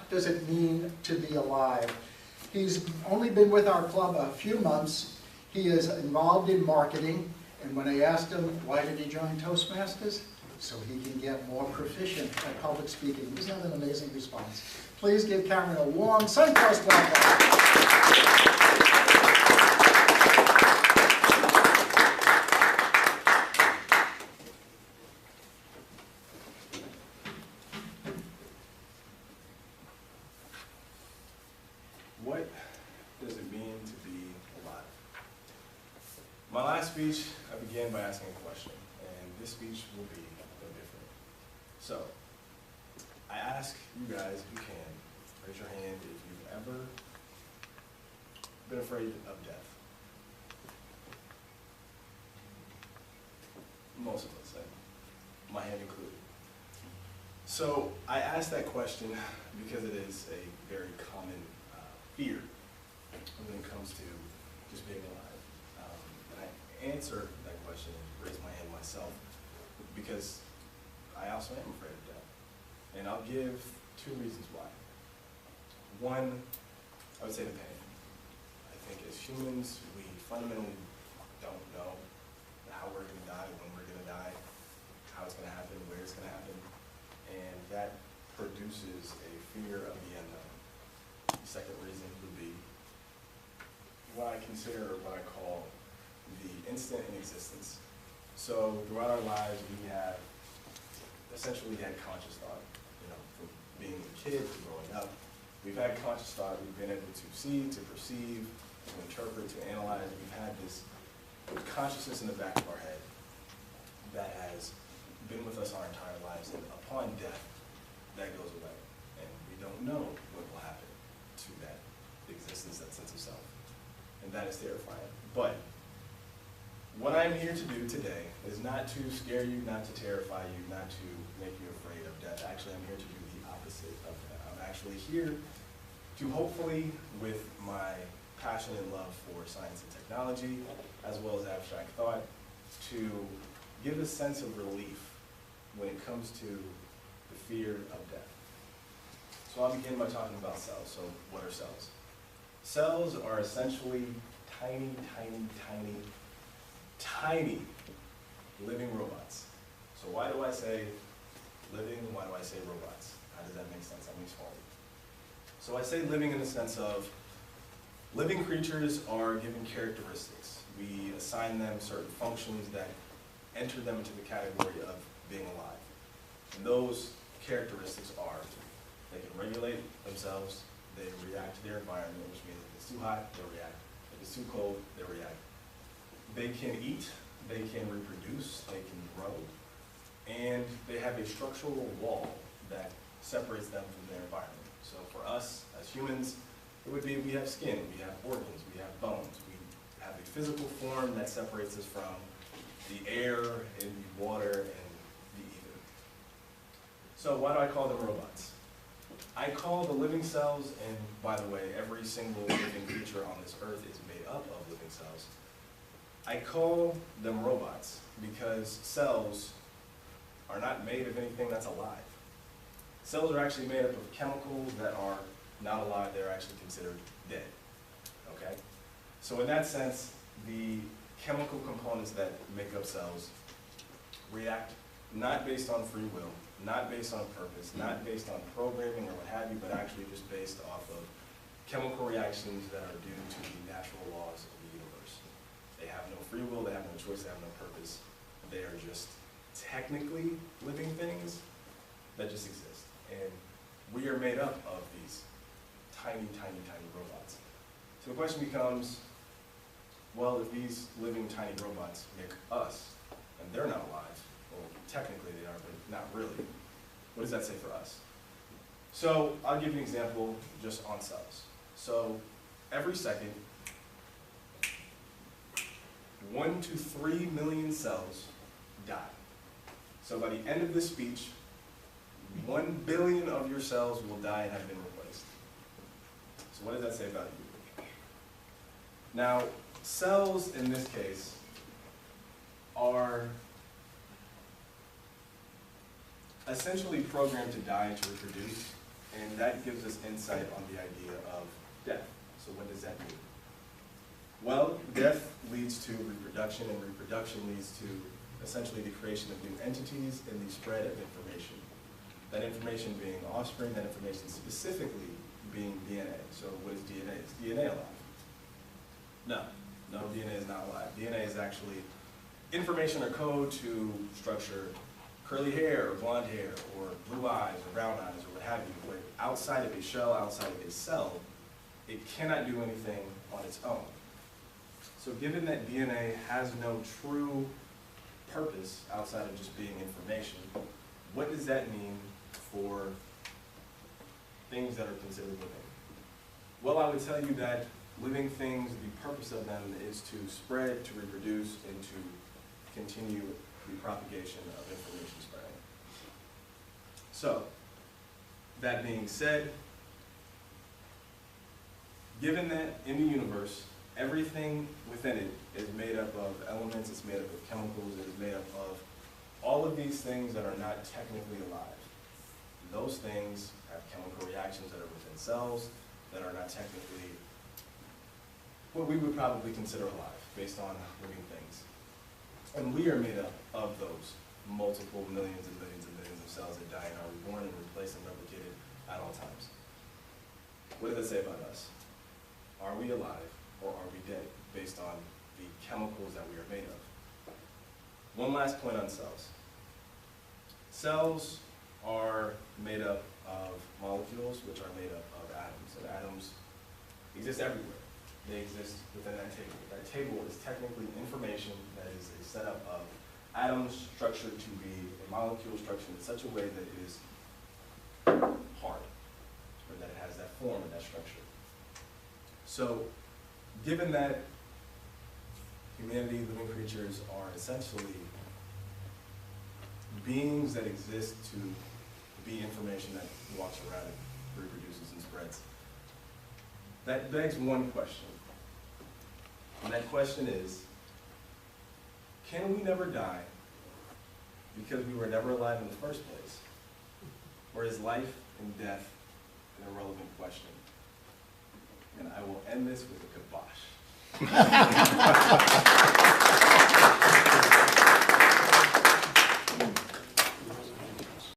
what does it mean to be alive? He's only been with our club a few months. He is involved in marketing, and when I asked him why did he join Toastmasters, so he can get more proficient at public speaking. Isn't that an amazing response? Please give Cameron a warm Suncoast welcome. What does it mean to be alive? My last speech, I began by asking a question, and this speech will be no different. So, I ask you guys, if you can, raise your hand if you've ever been afraid of death. Most of us, my hand included. So, I ask that question because it is a very common fear when it comes to just being alive. And I answer that question and raise my hand myself because I also am afraid of death. And I'll give two reasons why. One, I would say the pain. I think as humans, we fundamentally don't know how we're going to die, when we're going to die, how it's going to happen, where it's going to happen. And that produces a fear of the unknown. The second reason would be what I consider, or what I call the instant in existence. So throughout our lives, we have essentially had conscious thought. You know, from being a kid to growing up, we've had conscious thought. We've been able to see, to perceive, to interpret, to analyze. We've had this consciousness in the back of our head that has been with us our entire lives, and upon death, that goes away. And we don't know what will happen to that existence, that sense of self. And that is terrifying. But what I'm here to do today is not to scare you, not to terrify you, not to make you afraid of death. Actually, I'm here to do the opposite of that. I'm actually here to hopefully, with my passion and love for science and technology, as well as abstract thought, to give a sense of relief when it comes to the fear of death. So I'll begin by talking about cells. So what are cells? Cells are essentially tiny, tiny, tiny, tiny living robots. So why do I say living, why do I say robots? How does that make sense? Let me explain. So I say living in the sense of living creatures are given characteristics. We assign them certain functions that enter them into the category of being alive. And those characteristics are, they can regulate themselves, they react to their environment, which means if it's too hot, they'll react. If it's too cold, they'll react. They can eat, they can reproduce, they can grow, and they have a structural wall that separates them from their environment. So for us, as humans, it would be we have skin, we have organs, we have bones, we have a physical form that separates us from the air and the water and the ether. So why do I call them robots? I call the living cells, and by the way, every single living creature on this earth is made up of living cells. I call them robots because cells are not made of anything that's alive. Cells are actually made up of chemicals that are not alive, they're actually considered dead, okay? So in that sense, the chemical components that make up cells react not based on free will, not based on purpose, not based on programming or what have you, but actually just based off of chemical reactions that are due to the natural laws of the universe. They have no free will, they have no choice, they have no purpose. They are just technically living things that just exist. And we are made up of these tiny, tiny, tiny robots. So the question becomes, well, if these living tiny robots make us, and they're not alive, well, technically they are, but not really, what does that say for us? So I'll give you an example just on cells. So every second, 1 to 3 million cells die. So by the end of this speech, 1 billion of your cells will die and have been replaced. So what does that say about you? Now, cells in this case are essentially programmed to die and to reproduce, And that gives us insight on the idea of death. So what does that mean? Well, death leads to reproduction, and reproduction leads to essentially the creation of new entities and the spread of information. That information being offspring, that information specifically being DNA. So what is DNA? Is DNA alive? No, DNA is not alive. DNA is actually information or code to structure curly hair or blonde hair or blue eyes or brown eyes or what have you. But outside of a shell, outside of a cell, it cannot do anything on its own. So given that DNA has no true purpose outside of just being information, what does that mean for things that are considered living? Well, I would tell you that living things, the purpose of them is to spread, to reproduce, and to continue the propagation of information spreading. So, that being said, given that in the universe, everything within it is made up of elements, it's made up of chemicals, it is made up of all of these things that are not technically alive. Those things have chemical reactions that are within cells that are not technically what we would probably consider alive based on living things. And we are made up of those multiple millions and millions and millions of cells that die and are reborn and replaced and replicated at all times. What does that say about us? Are we alive or are we dead based on the chemicals that we are made of? One last point on cells. Cells are made up of molecules, which are made up of atoms, and atoms exist everywhere. They exist within that table. That table is technically information that is a setup of atoms structured to be a molecule structured in such a way that it is hard, or that it has that form and that structure. So, given that humanity, living creatures are essentially beings that exist to be information that walks around and reproduces and spreads, that begs one question. And that question is, can we never die because we were never alive in the first place? Or is life and death an irrelevant question? And I will end this with a kibosh.